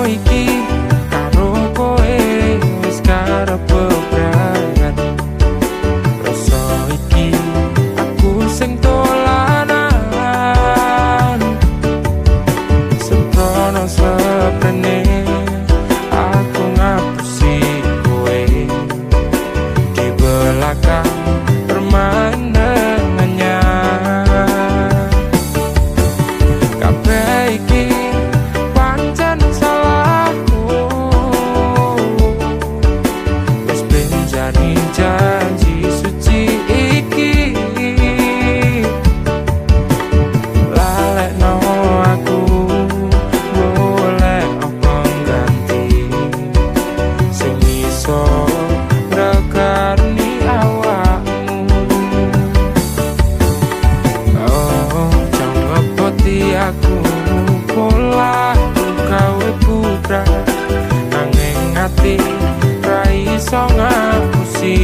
iki karo kowe wis karep bebrayan. Rasa iki aku sing dolanan, sempurna seprene aku ngapusi kowe di belakang bermain dengannya. Kabeh iki pancen salahku, wis ben janji suci iki lalekno aku. Boleh apa ganti sing iso regani awakmu. Oh, jangan ngepoti aku pola gawe putra nanging ati ra iso ngapusi.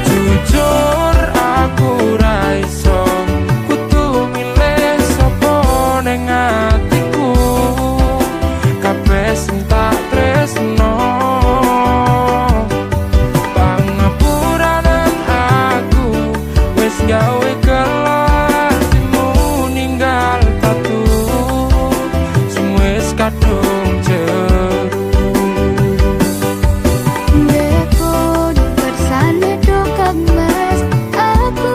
Jujur aku ra iso kudu milih sapa ning atiku. Kabeh sing tak tresno pangapuranan aku wis gawe kelatimu ninggal tatu sing wis kadung jeru. Dekon bersane dokang mas aku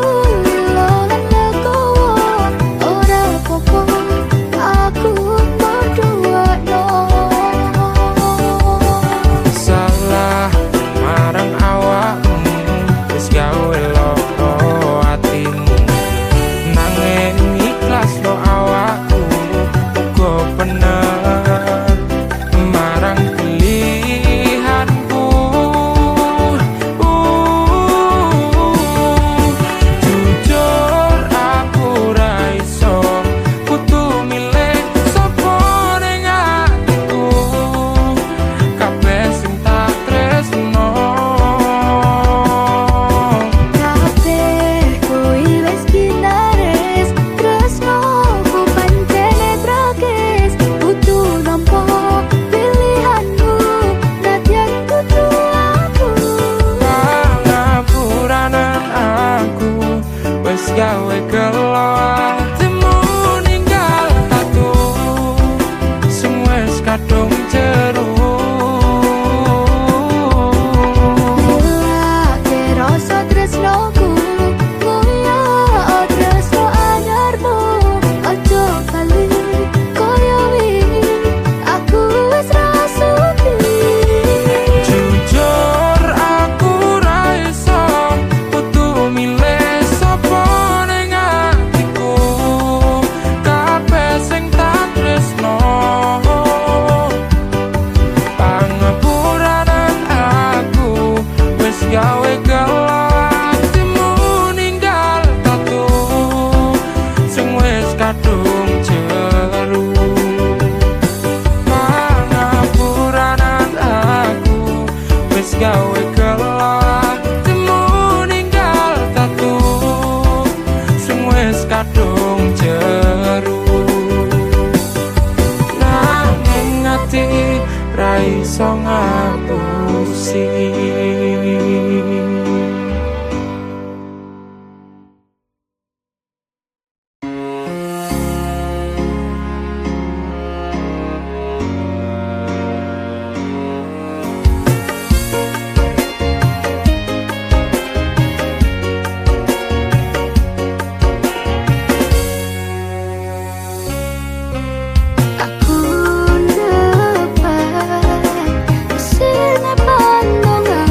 lolan legowo ora popo aku berdua no. Salah marang awakmu wis gawe loro atimu nanging ikhlas lo awakku uga bener marang pilihanku. Jujur aku ra iso kudu milih sapa ning atiku. Kabeh sing tak tresno Kabeh kuwi wis kinares tresno ku pancene tragis kudu nampa pilihanmu nadyan kudu aku. pangapuranan aku wis gawe gelo atimu ninggal tatu sing wis kadung jeru. Milake rasa tresnoku koyo tresno anyarmu ojo bali koyo wingi aku wis rasuti. Jujur aku ra iso kudu milih sapa ning atiku. Kabeh sing tak tresno pangapuranan aku wis gawe gelo atimu ninggal tatu sing wis kadung jeru. Pangapuranan aku wis gawe gelo atimu ninggal tatu sing wis kadung jeru. Nanging ati ra iso ngapusi. Aku dapat sing pandang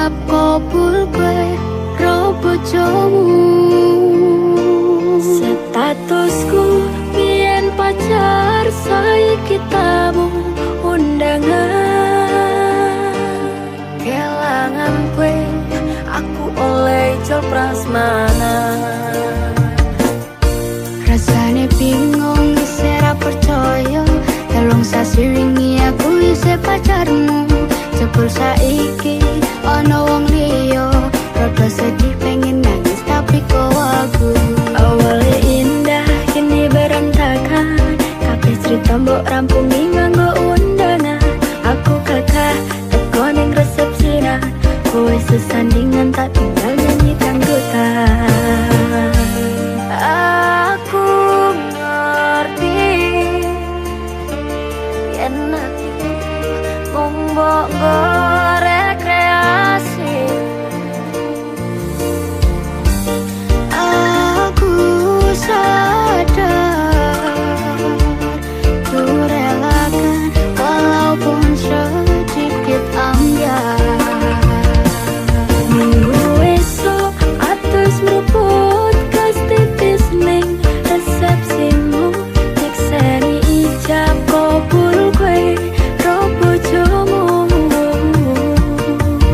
ijab kabul kowe ro bojomu. Statusku biyen pacar, saiki tamu undangan. Kelangan kowe aku oleh ijol prasmanan. Rasane bingung isih ra percaya, telung sasi wingi aku isih pacarmu. Jebul saiki ana wong liya, rada sedih pengen nangis tapi kok aku. Awalnya indah kini berantakan, kabeh cerita mbok rampungi nganggo undangan. Aku kakak teko ning resepsinan, kowe sesandingan tak tinggal nyanyi dangdutan. Aku ngerti yen atiku mung mbok rekreasi. Aku sadar ku relakan walaupun sedikit ambiar. Minggu esok atus meruput kas tipis ning resepsimu, nyekseni ijab kabul kowe ro bojomu.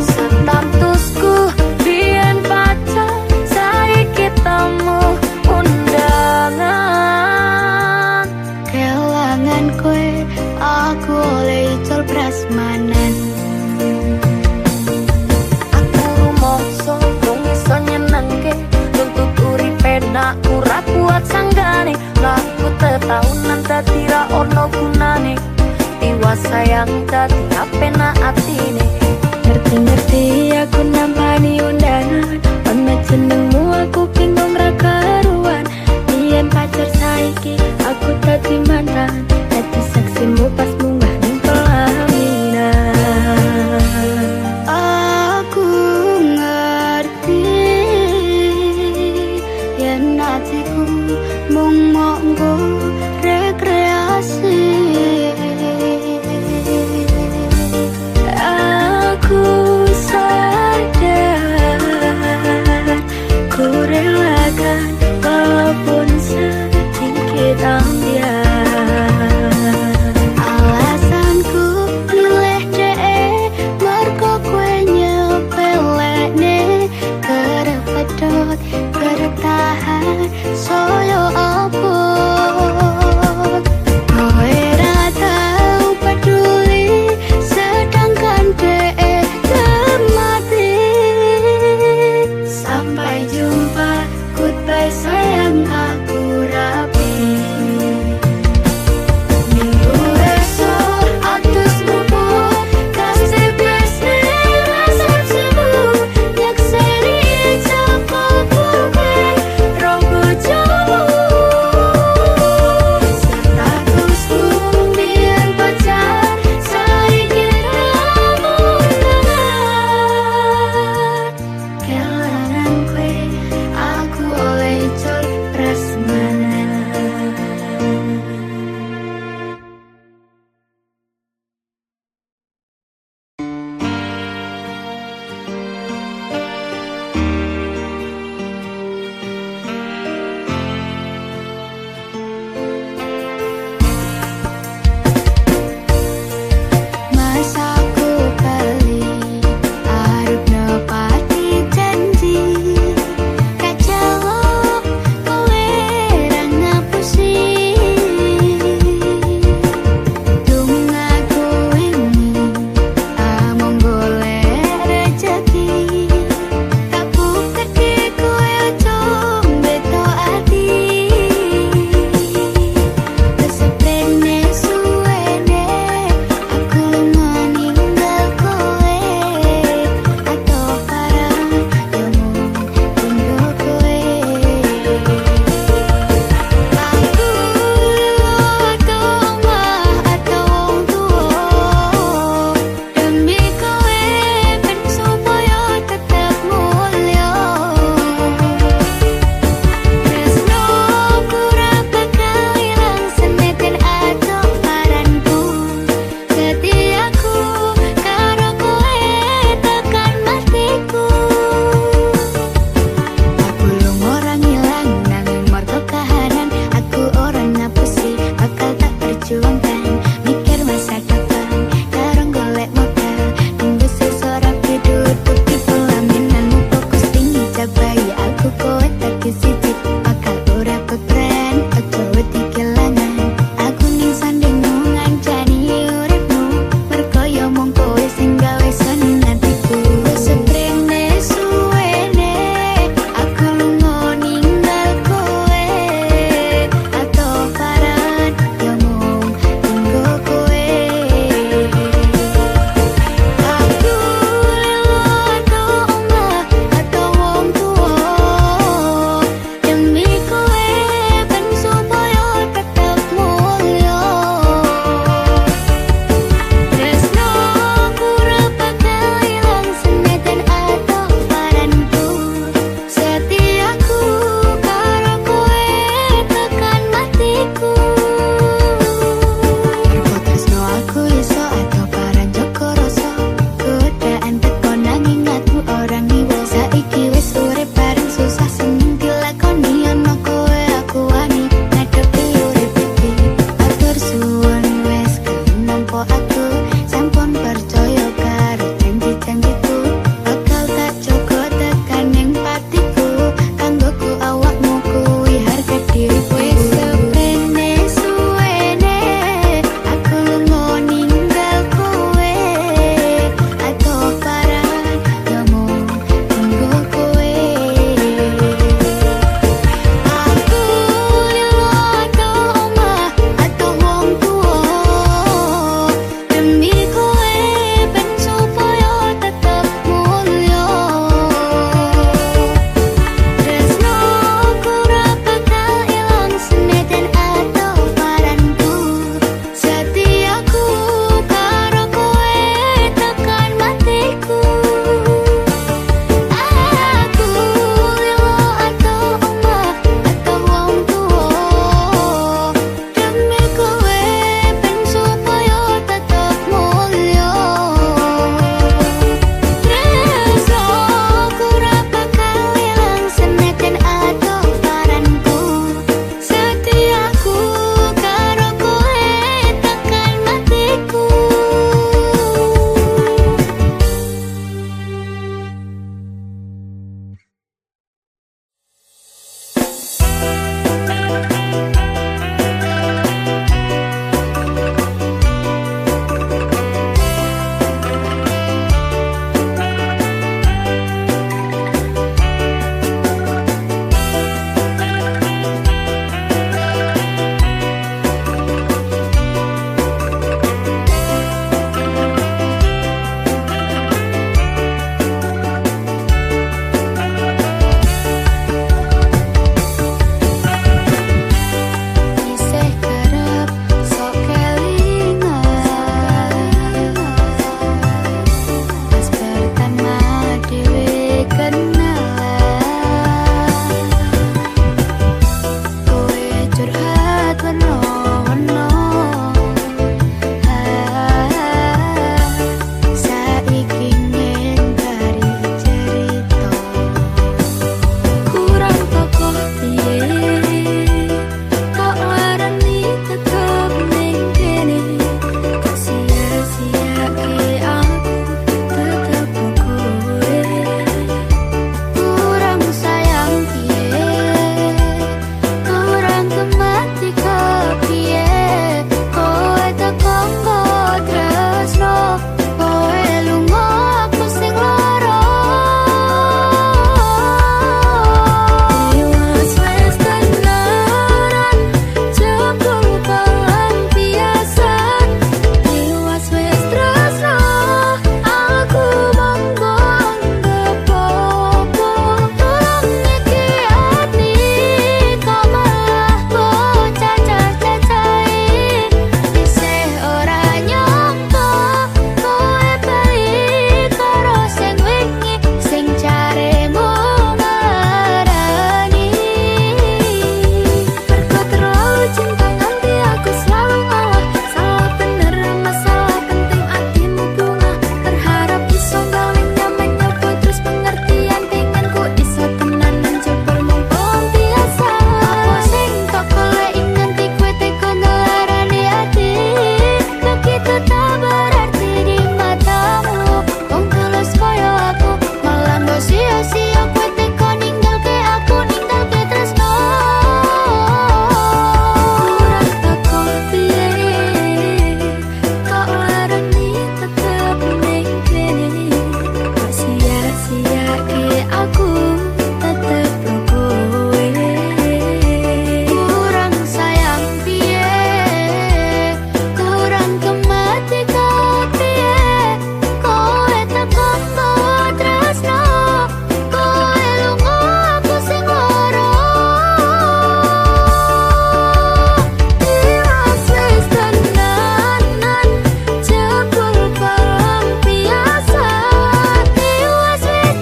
Statusku biyen pacar, saiki tamu undangan. Kelangan kowe aku oleh ijol prasmanan. Aku rumangsa wong iso nyenengke, nuntut uripe nak ora kuat sanggane. Laku tetahunan dadi ra ono gunane, tiwas sayang dadi apenak atine. Ngerti-ngerti aku nampani undangan, ono jenengmu aku bingung ra karuan. Biyen pacar saiki aku dadi mantan, dadi saksimu pas munggah ning pelaminan. Aku ngerti yen atiku mung monggo rekreasi. Aku sadar ku relakan walaupun sedikit ambiar. Alasanku milih dhek mergo kowe nyepelekne, kerep pedhot kerep tahan soyo apa.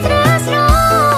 Tresno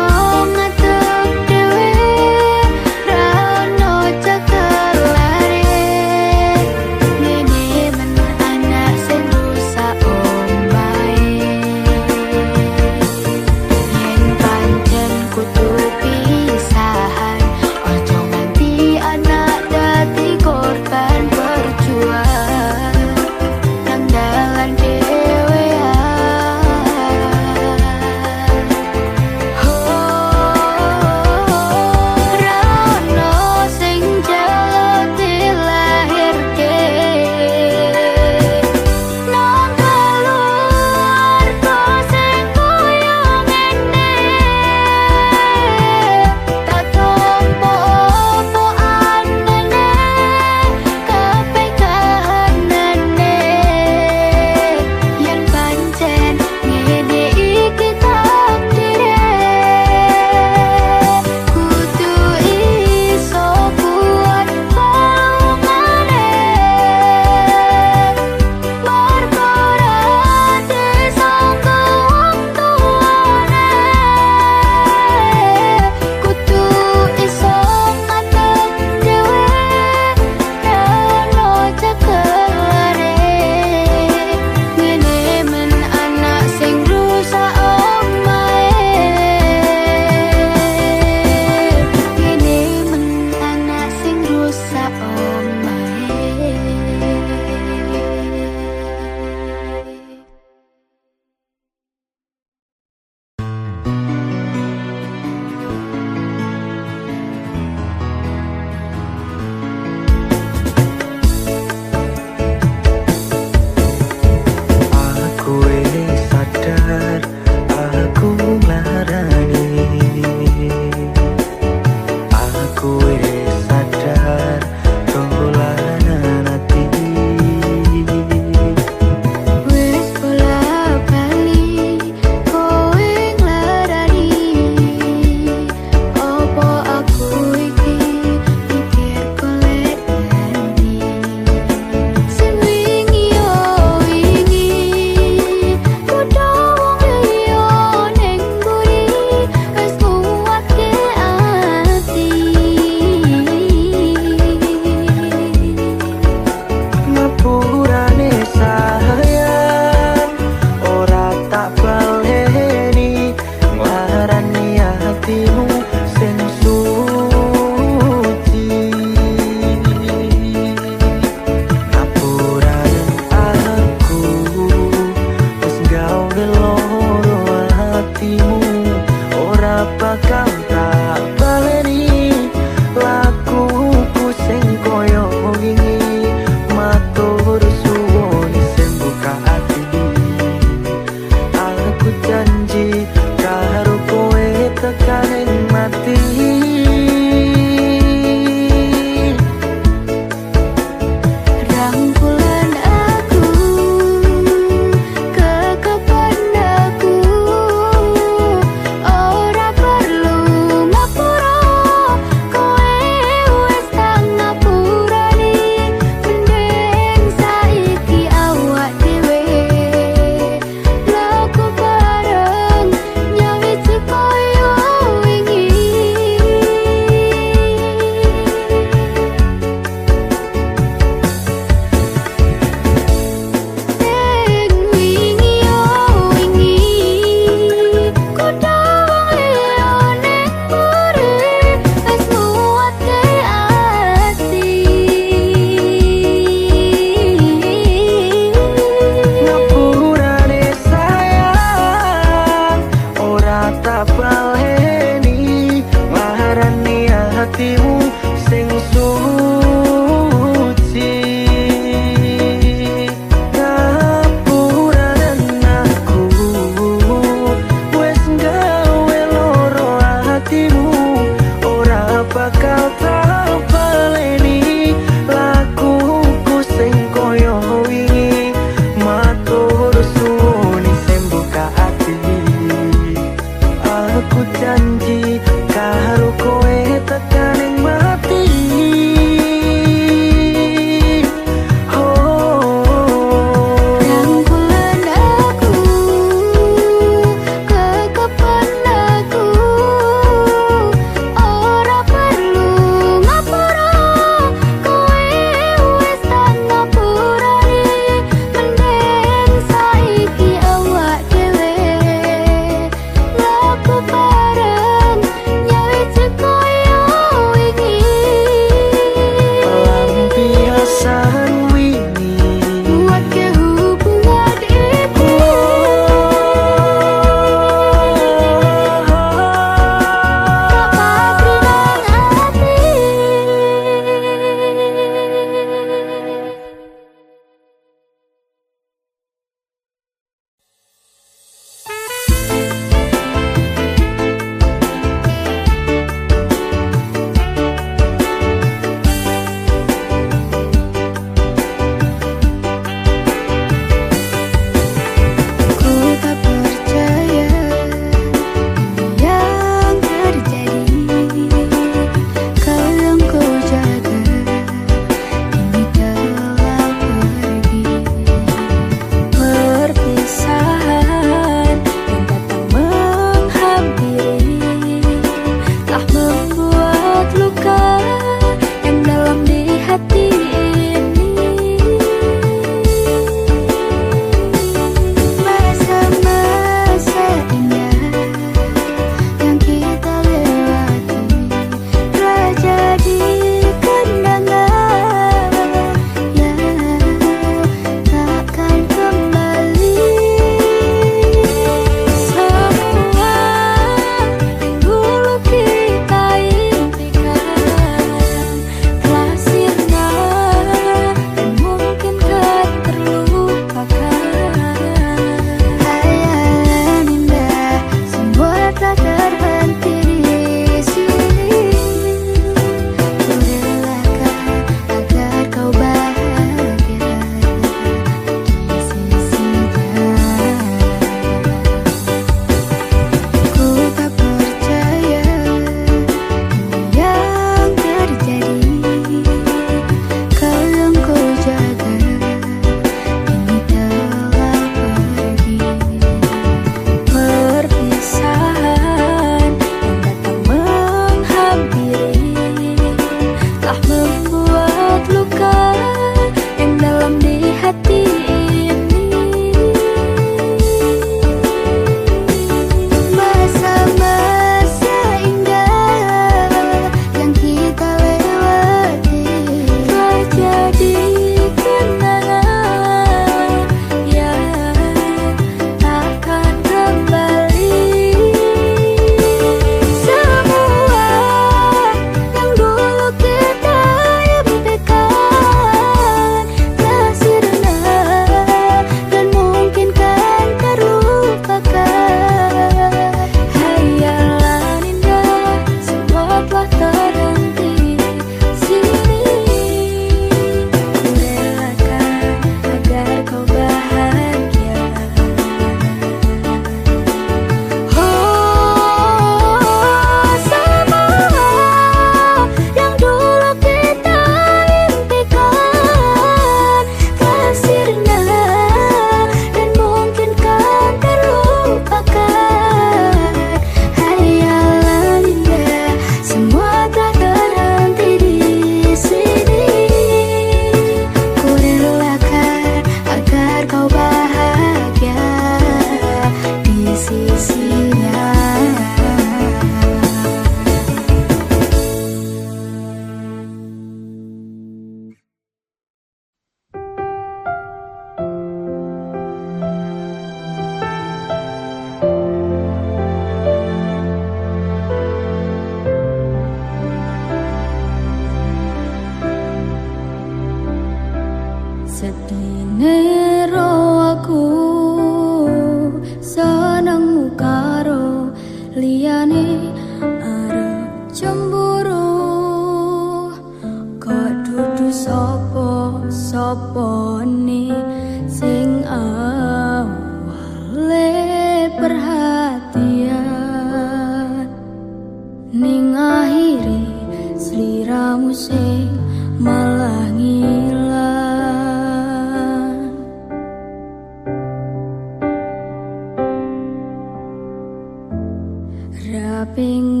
pengin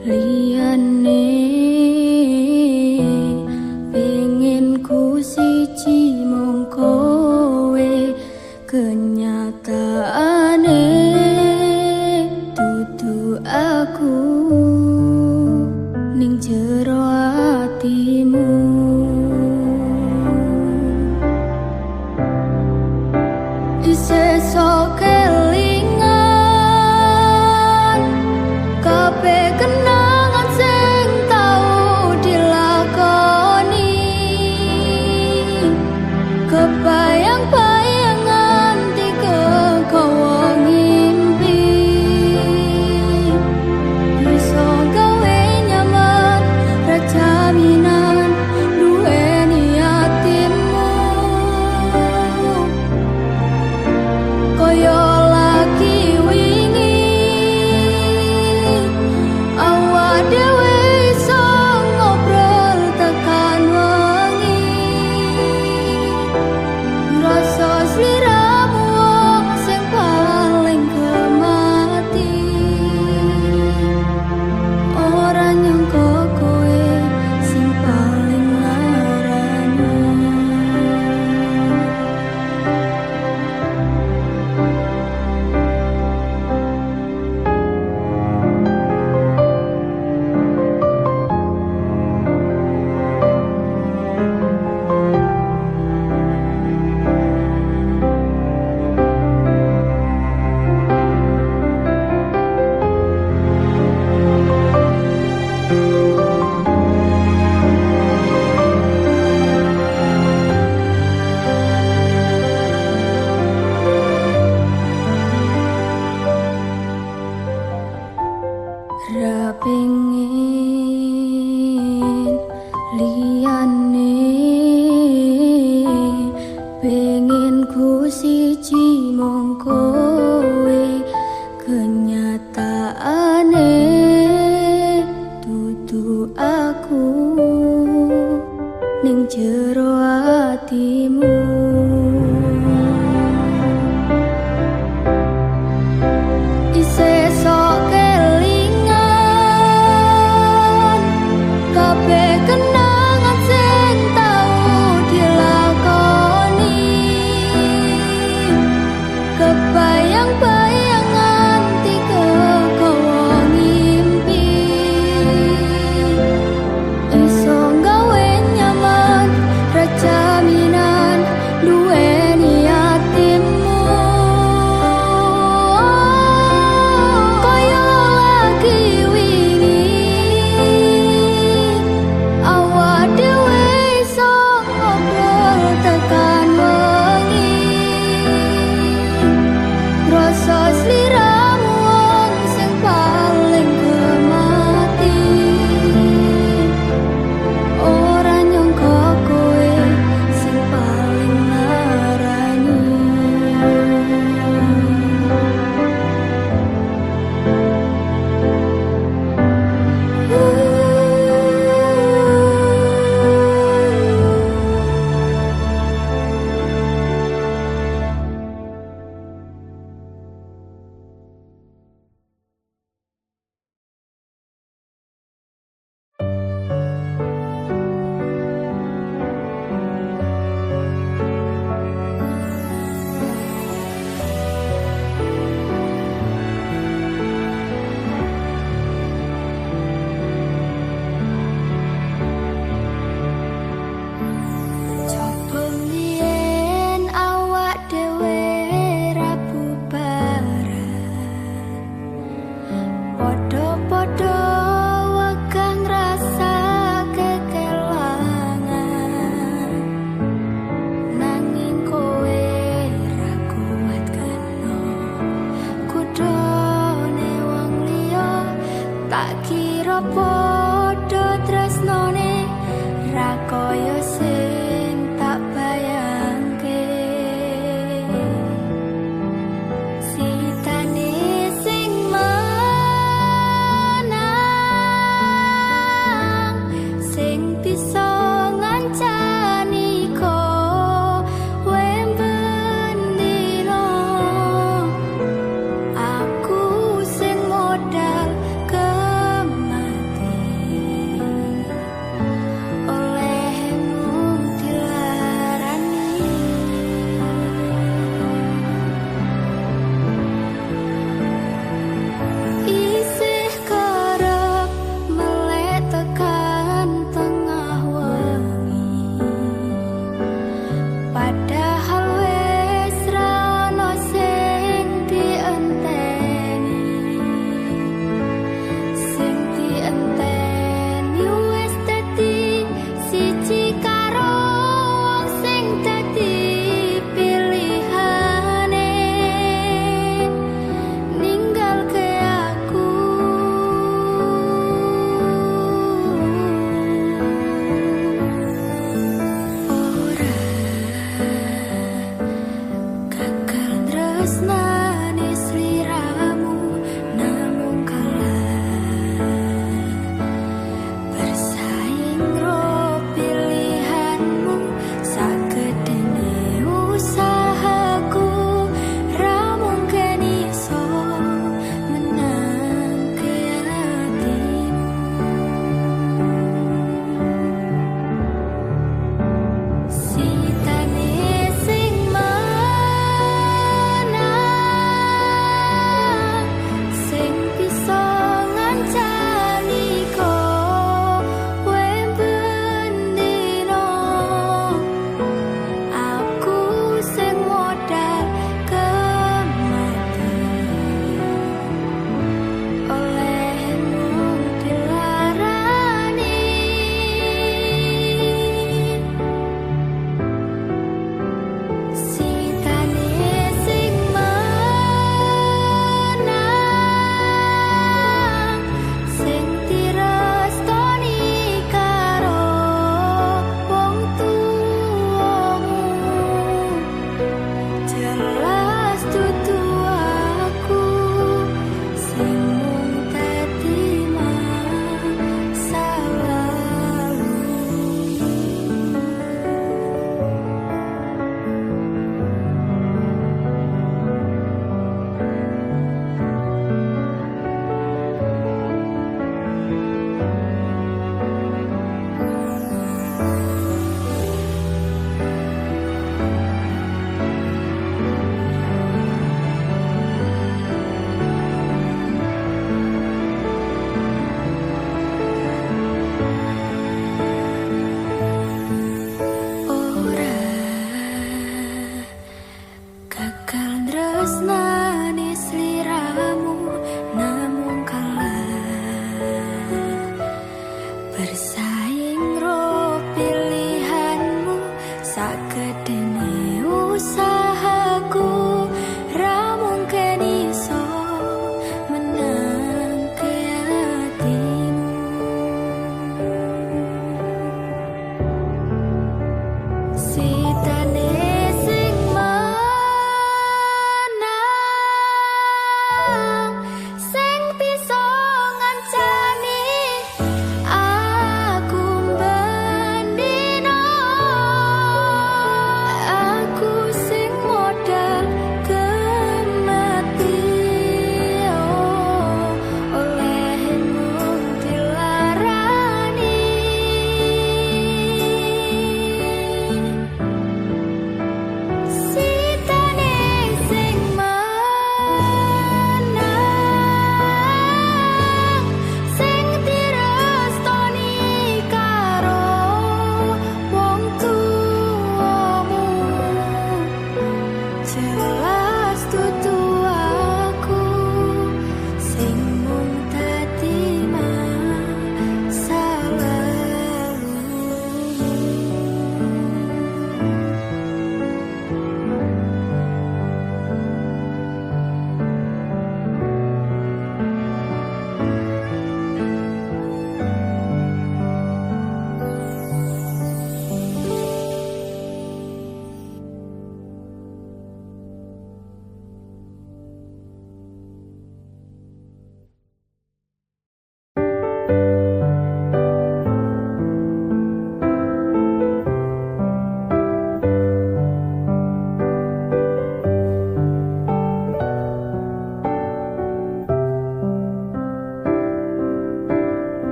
liyane, pengin ku siji mung kowe, kenyataane dudu aku ning jero atimu. Isih sok kelingan kabeh kenangan sing tau dilakoni, kebayang-bayangan tiga kowo ngimpi, bisa gawe nyaman rajaminan duweni atimu. Koyo lagi wingi awak dhewe iso ngobrol tekan wengi, ngrasa sliramu wong sing paling kemati, ora nyangka kowe sing paling larane. Ra pengin liyane, pengin ku siji mung kowe, kenyataane dudu aku ning jero atimu. Isih sok kelingan kabeh kenangan sing tau dilakoni, kebayang-bayangan tiga kowo ngimpi, iso gawe nyaman rajaminan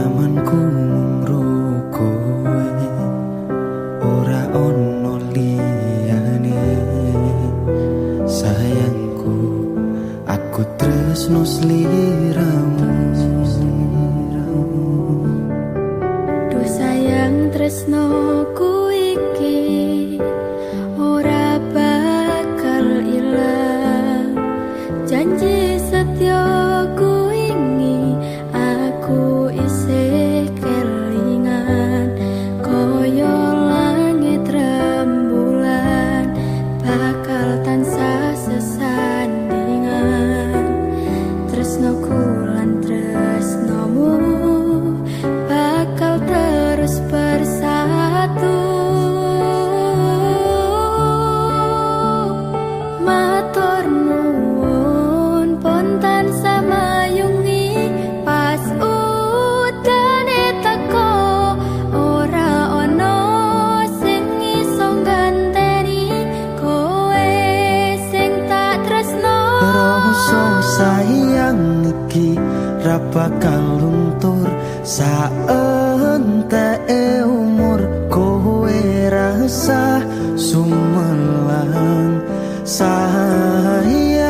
Nyamanku mung kowe, ora ono liyane. Sayangku, aku tresno sliramu. Duh sayang tresnoku iki ora bakal ilang. Janji setyaku ini aku isih kelingan. Koyo langit rembulan bakal tansah sesandingan. Tresnoku lan tresnomu bakal terus bersatu. Matur nuwun pontan samayungi pas udane teko. Ora ono sing iso ganteni kowe sing tak tresno. Rasa sayang iki ra bakal luntur saenteke umur. Kowe rasa sumelang sayang.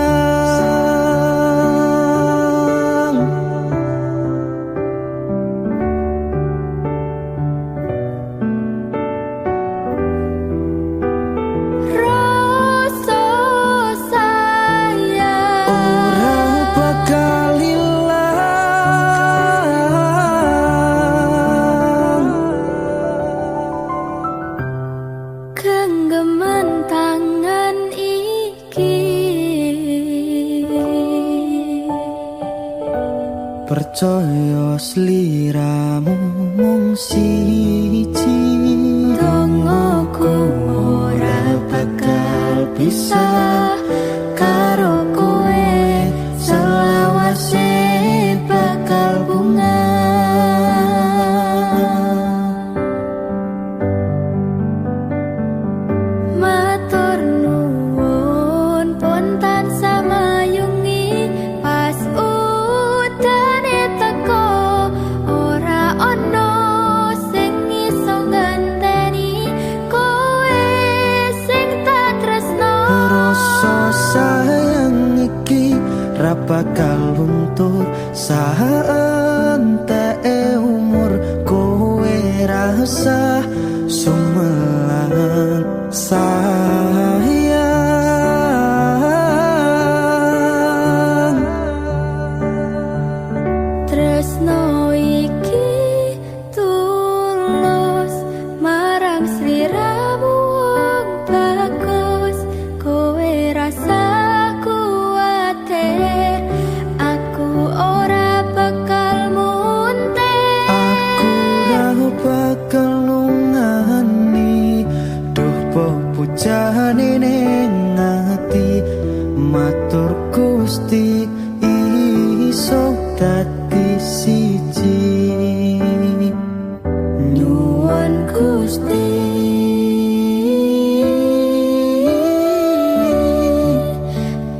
Rasa sayang Ora bakal ilang. genggaman tangan iki. Percaya sliramu mung siji. Dongoku ora bakal bisa karo kowe, selawase bakal bunga. Matur nuwun pontan samayungi pas udane teko. Ora ono sing iso ganteni kowe sing tak tresno. Rasa sayang iki ra bakal luntur saenteke umur. Kowe rasa sumelang sayang. Tresno iki tulus marang sliramu wong bagus. Kowe rasa kuwatir aku ora bakal muntek. Aku ra bakal lungani, duh pepujane ning ati. Matur Gusti iso dadi siji. Nyuwun Gusti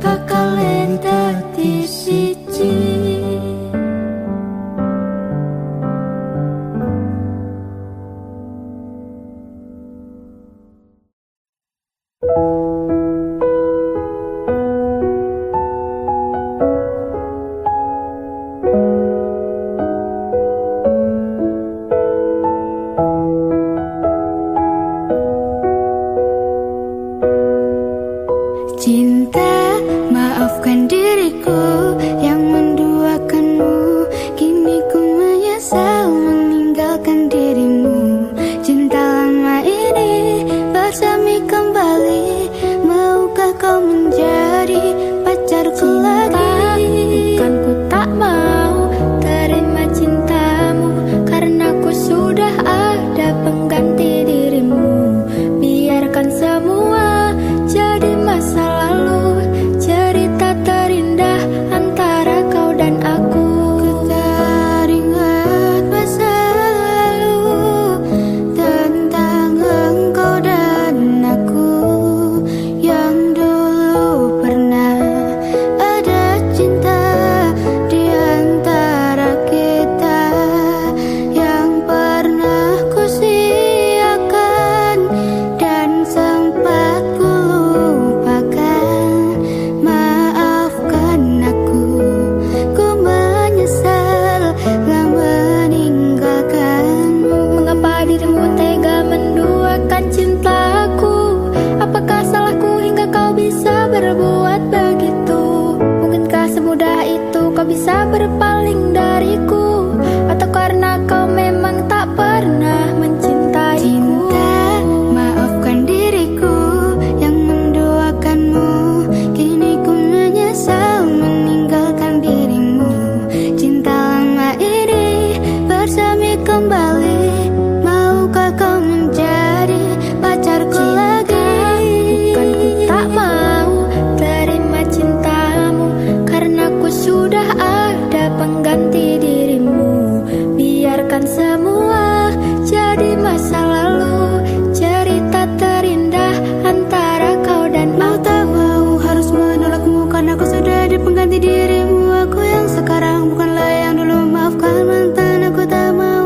bakal dadi siji. Cinta, maafkan diriku yang menduakanmu. Kini ku menyesal meninggalkan dirimu. Cinta lama ini bersemi kembali. Maukah kau menjadi pacarku lagi? Bukan ku tak mau terima cintamu, karena ku sudah ada pengganti dirimu. Biarkan semua jadi masa lalu, cerita terindah antara kau dan aku. Ku teringat kembali? Maukah kau menjadi pacarku lagi? Bukan ku tak mau terima cintamu, karena ku sudah ada pengganti dirimu. Biarkan semua jadi masa lalu, cerita terindah antara kau dan aku. Mau tak mau harus menolakmu, karena aku sudah ada pengganti dirimu. Aku yang sekarang bukanlah yang dulu. Maafkan mantan, aku tak mau.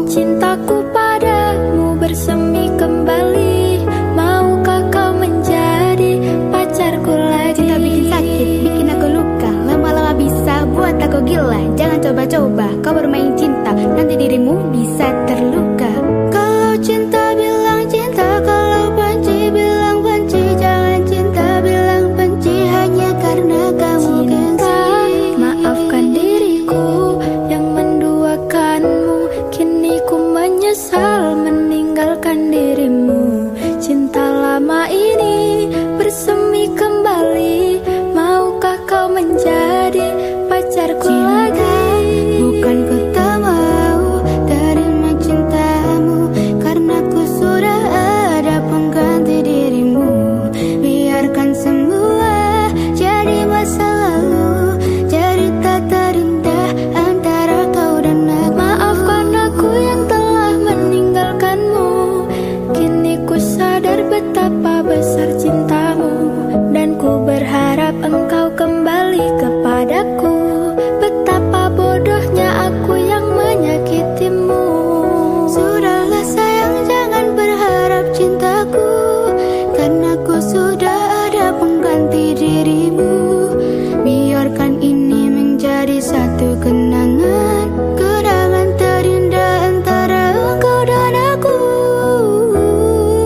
Cintaku padamu bersemi kembali. Maukah kau menjadi pacarku lagi? Cinta bikin sakit, bikin aku luka, lama-lama bisa buat aku gila. Jangan coba-coba kau bermain cinta, nanti dirimu bisa terluka. Kalau cinta bilang cinta, kalau benci bilang benci. Jangan cinta bilang benci hanya karena kamu gengsi. Maafkan diriku yang menduakanmu, kini ku menyesal meninggalkan dirimu. Cinta lama ini bersemi kembali. Maukah kau menjadi pacarku lagi? Bukan ku tak mau terima cintamu, karena ku sudah ada pengganti dirimu. Biarkan semua jadi masa lalu, cerita terindah antara kau dan aku. Maafkan aku yang telah meninggalkanmu, kini ku sadar betapa besar cintamu. Dan ku berharap engkau kembali kepadaku. Betapa bodohnya aku yang menyakitimu. Sudahlah sayang, jangan berharap cintaku, karena ku sudah ada pengganti dirimu. Biarkan ini menjadi satu kenangan, kenangan terindah antara engkau dan aku.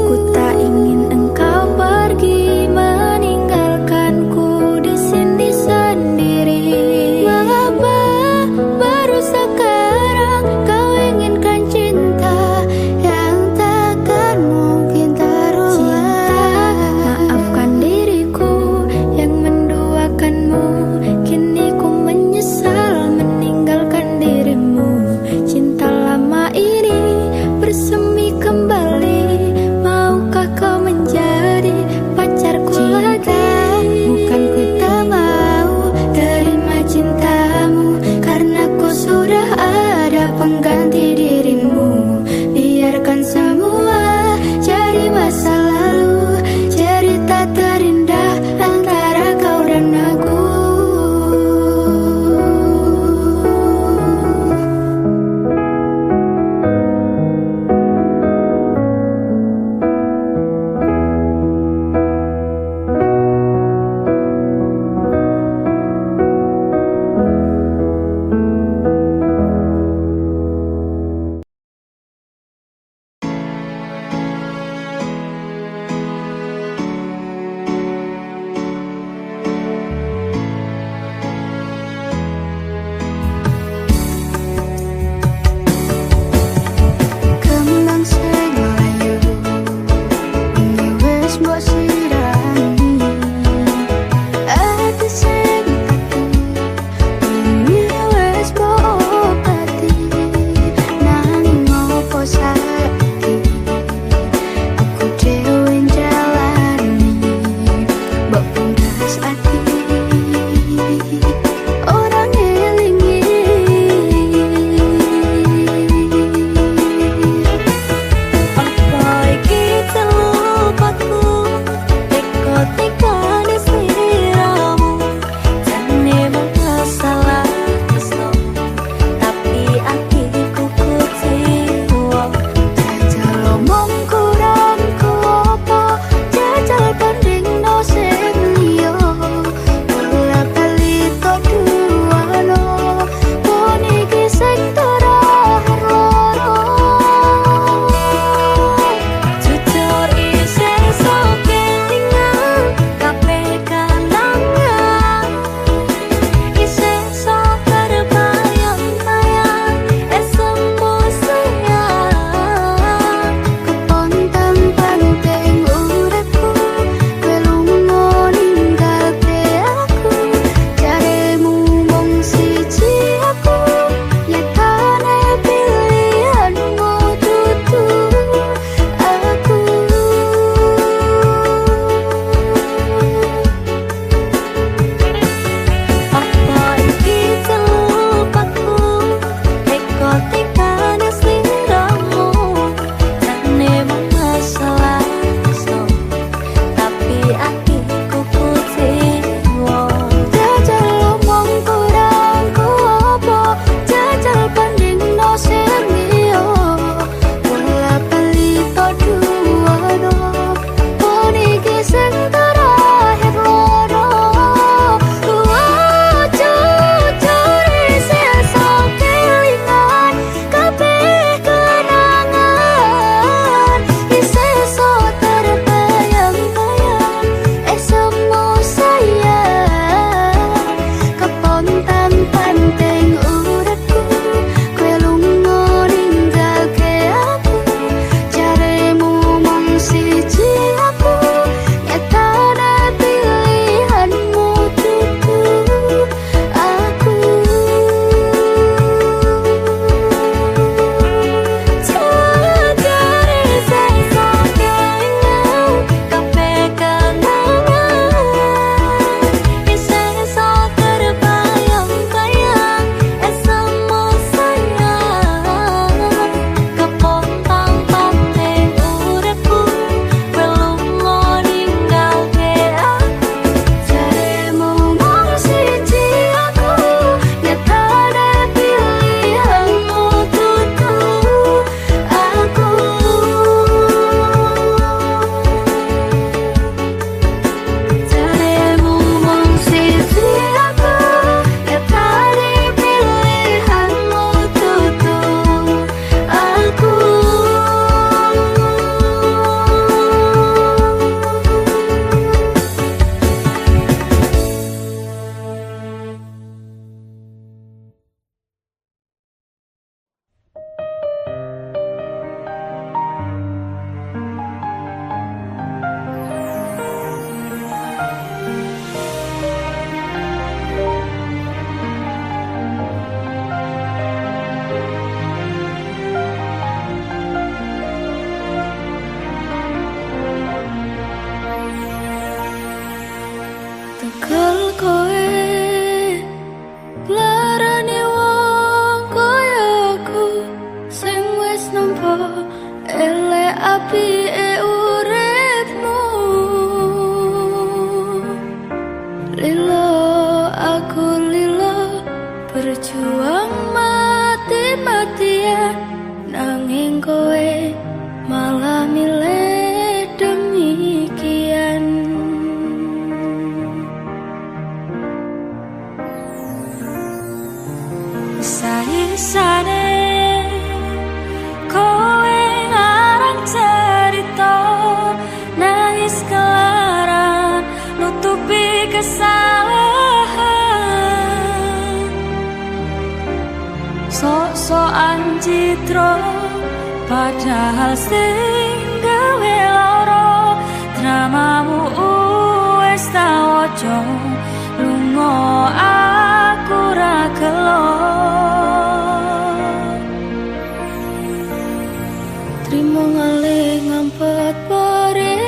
Ku tak ingin engkau pergi meninggalkanku di sini sendiri. Mengapa baru sekarang kau inginkan cinta yang takkan mungkin terulang? Maafkan diriku yang menduakanmu, kini ku menyesal meninggalkan dirimu. Cinta lama ini bersemi kembali. Maukah kau menjadi pacarku lagi? Bukan ku tak mau terima cintamu, karena ku sudah ada pengganti dirimu. Biarkan semua jadi masa lalu, cerita terindah antara kau dan aku. sok-sokan citra padahal sing gawe lara dramamu wis tak waca lunga aku ra gelo trimo ngalih ngampet pare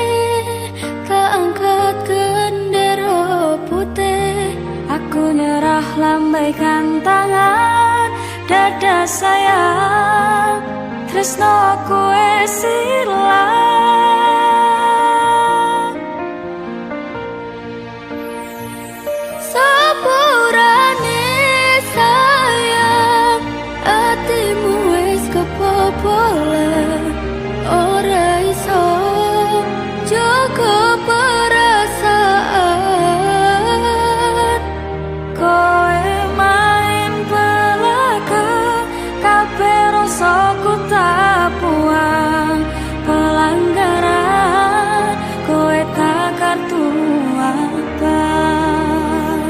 tak angkat gendera putih aku nyerah lambaikan tangan dada sayang tresnoku wis ilang sepurane sayang atimu wis kebobolan ora iso jaga perasaan kowe main belakang kabeh rasaku tak buang pelanggaran kowe tak kartu abang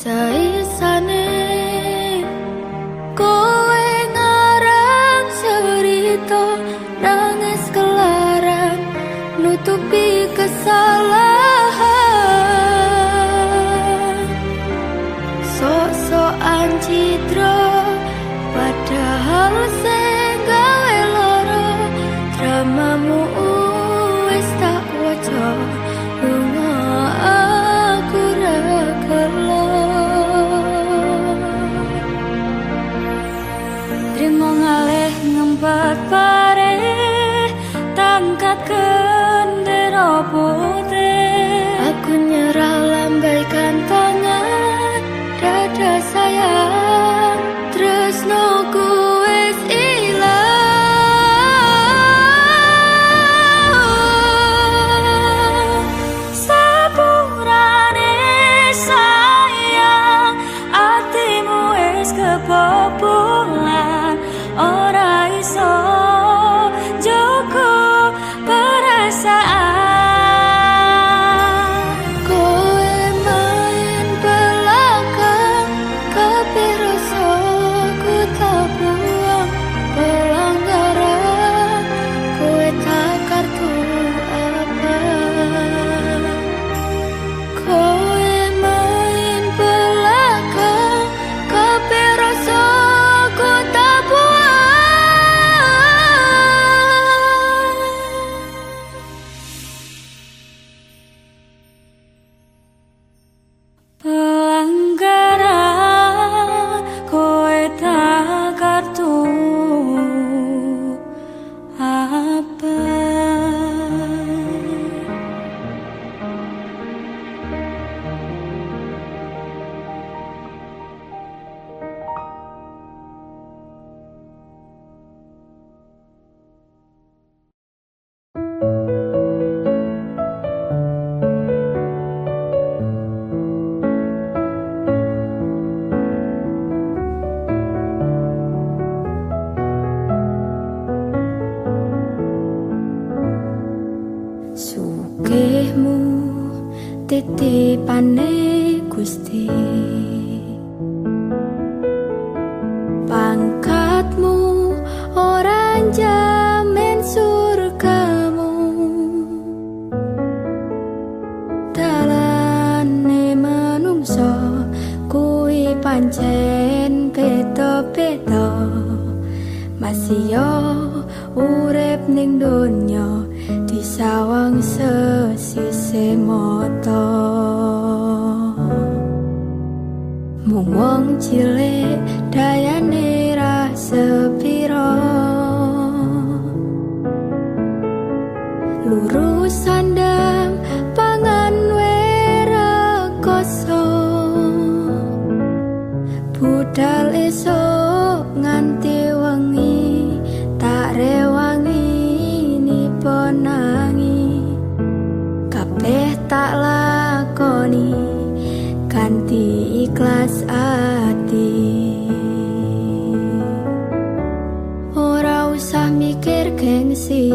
isa-isane kowe ngarang cerita nangis kelaran nutupi kesalahan sok-sokan citra padahal sing gawe lara dramamu wis tak waca lunga aku ra gelo trimo ngalih ngempet pare tangkat gendera putih aku nyerah lambaikan tangan dada sayang tresnoku wis ilang sepurane sayang atimu wis kebobolan ora iso jaga perasaan kowe main belakang kabeh rasaku tak buang pelanggaran kowe tak kartu abang kowe main belakang kabeh rasaku tak buang pelanggaran kowe tak kartu abang sugihmu titipane Gusti pangkatmu ora jamin surgamu dalane manungsa kuwi pancen beda-beda masih yo urip ning donya disawang sesise mata mung wong cilik dayane ra sepira lurus sandang pangan wera rekoso budal esok nganti wengi tak rewangi niponangi kabeh tak lakoni kanthi ikhlas ati ora usah mikir gengsi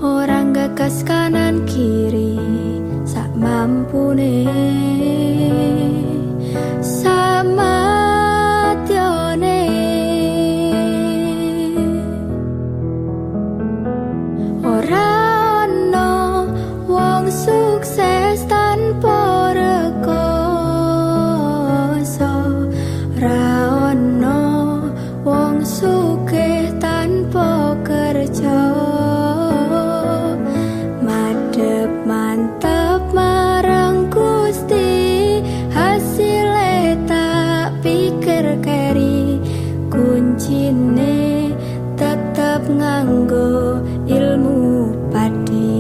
orang gagas kanan kiri sak mampune sama tione ora ono wong sukses tanpa rekoso ora ono wong sugih tanpa kerja madhep mantep marang Gusti hasilé tak pikir keri kuncine tetep nganggo ilmu padi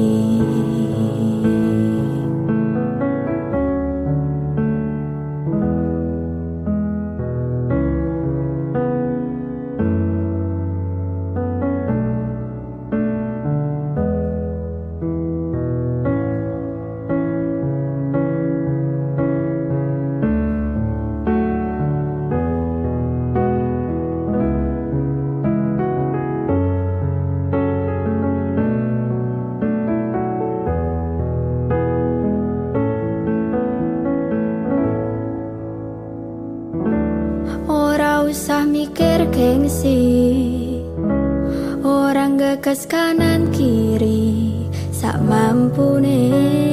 ora usah mikir gengsi orang gagas kanan kiri sak mampune